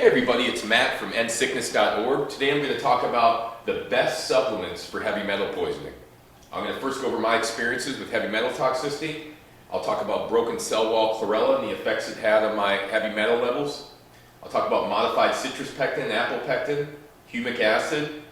Hey everybody, it's Matt from endsickness.org. Today I'm going to talk about the best supplements for heavy metal poisoning. I'm going to first go over my experiences with heavy metal toxicity. I'll talk about broken cell wall chlorella and the effects it had on my heavy metal levels. I'll talk about modified citrus pectin, apple pectin, humic acid,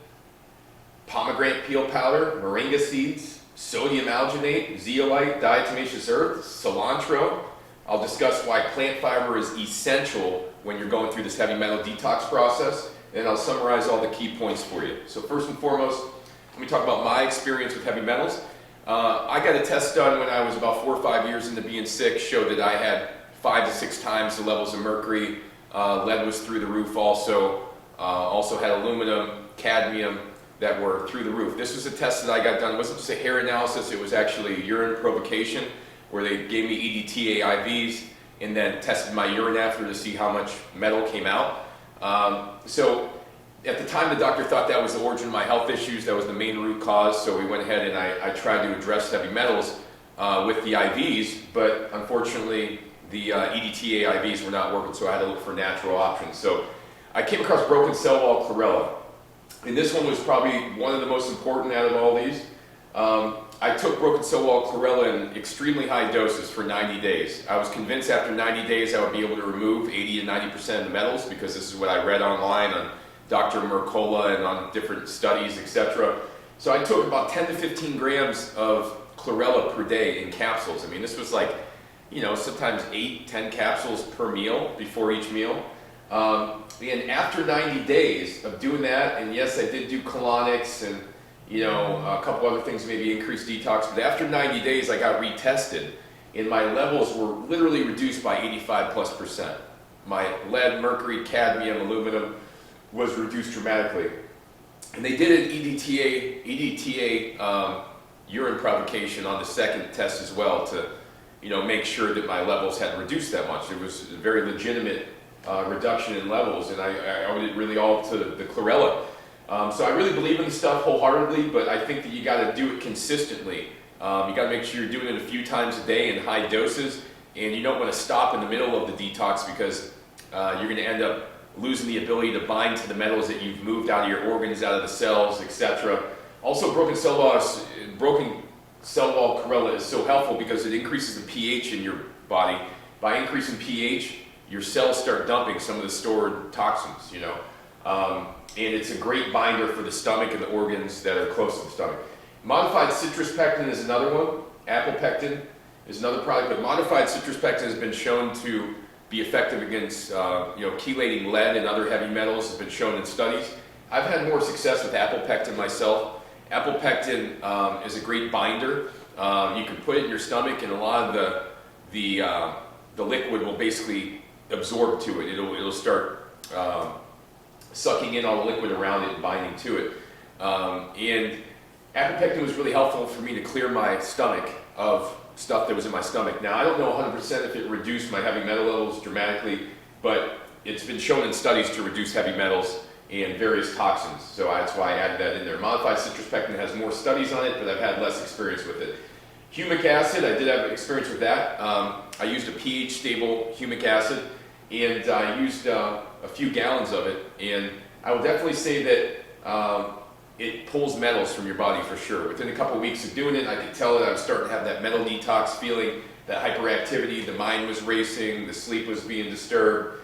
pomegranate peel powder, moringa seeds, sodium alginate, zeolite, diatomaceous earth, cilantro. I'll discuss why plant fiber is essential when you're going through this heavy metal detox process, and I'll summarize all the key points for you. So first and foremost, let me talk about my experience with heavy metals. I got a test done when I was about 4 or 5 years into being sick, showed that I had 5 to 6 times the levels of mercury. Lead was through the roof also. Also had aluminum, cadmium that were through the roof. This was a test that I got done. It wasn't just a hair analysis, it was actually urine provocation, where they gave me EDTA IVs and then tested my urine after to see how much metal came out. So at the time the doctor thought that was the origin of my health issues, that was the main root cause, so we went ahead and I tried to address heavy metals with the IVs, but unfortunately the EDTA IVs were not working, so I had to look for natural options. So I came across broken cell wall chlorella, and this one was probably one of the most important out of all these. I took broken cell wall chlorella in extremely high doses for 90 days. I was convinced after 90 days I would be able to remove 80 to 90% of the metals, because this is what I read online on Dr. Mercola and on different studies, etc. So I took about 10 to 15 grams of chlorella per day in capsules. I mean, this was like, you know, sometimes 8, 10 capsules per meal before each meal. And after 90 days of doing that, and yes, I did do colonics and a couple other things, maybe increased detox, but after 90 days I got retested and my levels were literally reduced by 85+%. My lead, mercury, cadmium, aluminum was reduced dramatically. And they did an EDTA urine provocation on the second test as well to make sure that my levels had reduced that much. It was a very legitimate reduction in levels, and I owed it really all to the chlorella. So I really believe in the stuff wholeheartedly, but I think that you got to do it consistently. You got to make sure you're doing it a few times a day in high doses, and you don't want to stop in the middle of the detox, because you're going to end up losing the ability to bind to the metals that you've moved out of your organs, out of the cells, etc. Also, broken cell wall chlorella is so helpful because it increases the pH in your body. By increasing pH, your cells start dumping some of the stored toxins, and it's a great binder for the stomach and the organs that are close to the stomach. Modified citrus pectin is another one. Apple pectin is another product, but modified citrus pectin has been shown to be effective against chelating lead and other heavy metals. Has been shown in studies. I've had more success with apple pectin myself. Apple pectin is a great binder. You can put it in your stomach, and a lot of the liquid will basically absorb to it. It'll start sucking in all the liquid around it and binding to it. And apple pectin was really helpful for me to clear my stomach of stuff that was in my stomach. Now, I don't know 100% if it reduced my heavy metal levels dramatically, but it's been shown in studies to reduce heavy metals and various toxins, so that's why I added that in there. Modified citrus pectin has more studies on it, but I've had less experience with it. Humic acid, I did have experience with that. I used a pH stable humic acid, and I used a few gallons of it, and I will definitely say that it pulls metals from your body for sure. Within a couple of weeks of doing it, I could tell that I was starting to have that metal detox feeling, that hyperactivity, the mind was racing, the sleep was being disturbed,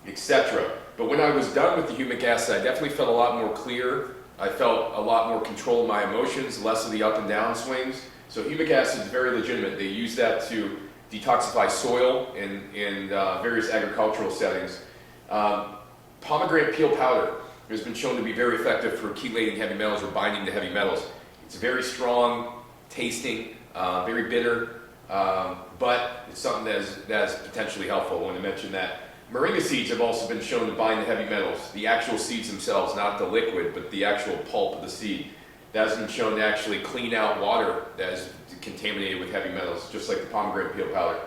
etc. But when I was done with the humic acid, I definitely felt a lot more clear. I felt a lot more control of my emotions, less of the up and down swings. So humic acid is very legitimate. They use that to detoxify soil in various agricultural settings. Pomegranate peel powder has been shown to be very effective for chelating heavy metals or binding to heavy metals. It's very strong tasting, very bitter, but it's something that's potentially helpful. I want to mention that. Moringa seeds have also been shown to bind to heavy metals. The actual seeds themselves, not the liquid, but the actual pulp of the seed. That has been shown to actually clean out water that is contaminated with heavy metals, just like the pomegranate peel powder.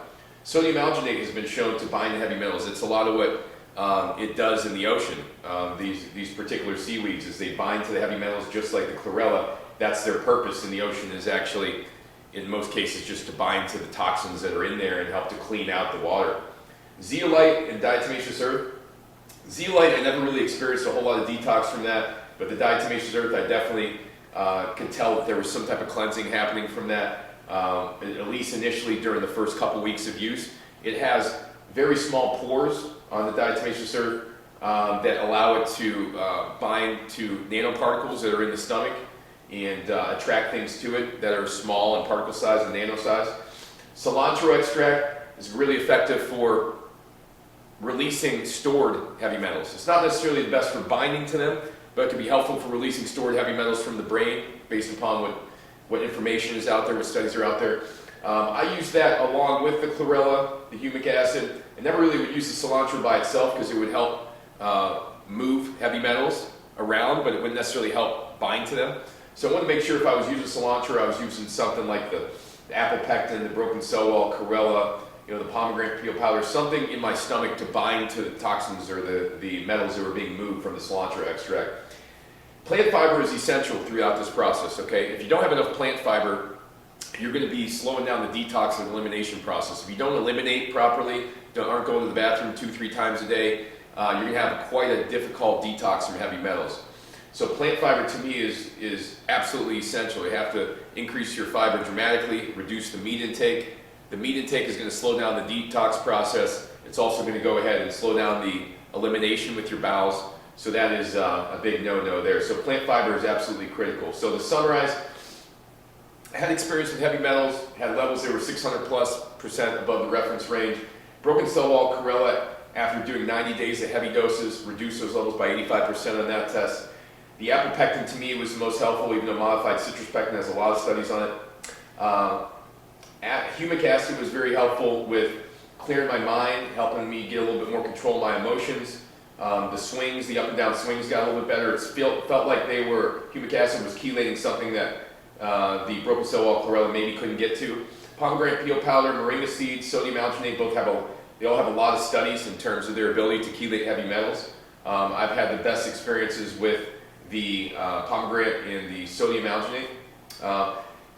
Sodium alginate has been shown to bind to heavy metals. It's a lot of what it does in the ocean. These particular seaweeds, as they bind to the heavy metals, just like the chlorella. That's their purpose in the ocean, is actually, in most cases, just to bind to the toxins that are in there and help to clean out the water. Zeolite and diatomaceous earth Zeolite, I never really experienced a whole lot of detox from that, but the diatomaceous earth, I definitely could tell that there was some type of cleansing happening from that, at least initially during the first couple weeks of use. It has very small pores on the diatomaceous earth that allow it to bind to nanoparticles that are in the stomach and attract things to it that are small in particle size and nano size. Cilantro extract is really effective for releasing stored heavy metals. It's not necessarily the best for binding to them, but it can be helpful for releasing stored heavy metals from the brain based upon what information is out there, what studies are out there. I use that along with the chlorella, the humic acid. I never really would use the cilantro by itself because it would help move heavy metals around, but it wouldn't necessarily help bind to them. So I wanted to make sure if I was using cilantro, I was using something like the apple pectin, the broken cell wall, chlorella, the pomegranate peel powder, something in my stomach to bind to the toxins or the metals that were being moved from the cilantro extract. Plant fiber is essential throughout this process, okay? If you don't have enough plant fiber, you're going to be slowing down the detox and elimination process. If you don't eliminate properly, aren't going to the bathroom 2-3 times a day, you're going to have quite a difficult detox from heavy metals. So plant fiber to me is absolutely essential. You have to increase your fiber dramatically, reduce the meat intake. The meat intake is going to slow down the detox process. It's also going to go ahead and slow down the elimination with your bowels. So that is a big no-no there. So plant fiber is absolutely critical. So to summarize, I had experience with heavy metals, had levels that were 600+% above the reference range. Broken cell wall chlorella, after doing 90 days of heavy doses, reduced those levels by 85% on that test. The apple pectin to me was the most helpful, even though modified citrus pectin has a lot of studies on it. Humic acid was very helpful with clearing my mind, helping me get a little bit more control of my emotions. The swings, the up and down swings got a little bit better. It felt like humic acid was chelating something that the broken cell wall chlorella maybe couldn't get to. Pomegranate peel powder, moringa seeds, sodium alginate, they all have a lot of studies in terms of their ability to chelate heavy metals. I've had the best experiences with the pomegranate and the sodium alginate.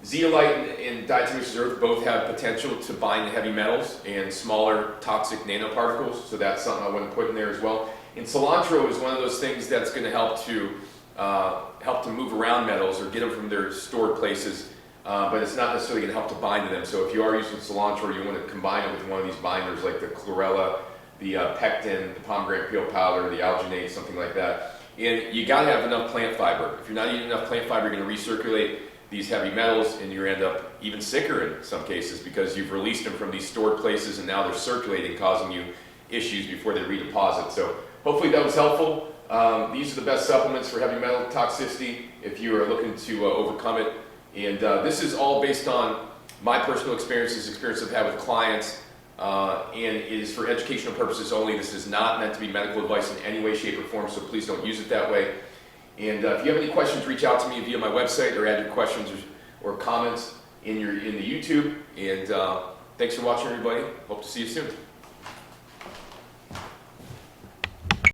Zeolite and diatomaceous earth both have potential to bind to heavy metals and smaller toxic nanoparticles, so that's something I want to put in there as well. And cilantro is one of those things that's going to help to move around metals or get them from their stored places, but it's not necessarily going to help to bind to them. So if you are using cilantro, you want to combine it with one of these binders like the chlorella, the pectin, the pomegranate peel powder, the alginate, something like that. And you got to have enough plant fiber. If you're not eating enough plant fiber, you're going to recirculate these heavy metals and you end up even sicker in some cases because you've released them from these stored places and now they're circulating, causing you issues before they redeposit. So hopefully that was helpful. These are the best supplements for heavy metal toxicity if you are looking to overcome it. And this is all based on my personal experience I've had with clients, and it is for educational purposes only. This is not meant to be medical advice in any way, shape, or form, so please don't use it that way. And if you have any questions, reach out to me via my website or add your questions or comments in the YouTube. And thanks for watching, everybody. Hope to see you soon.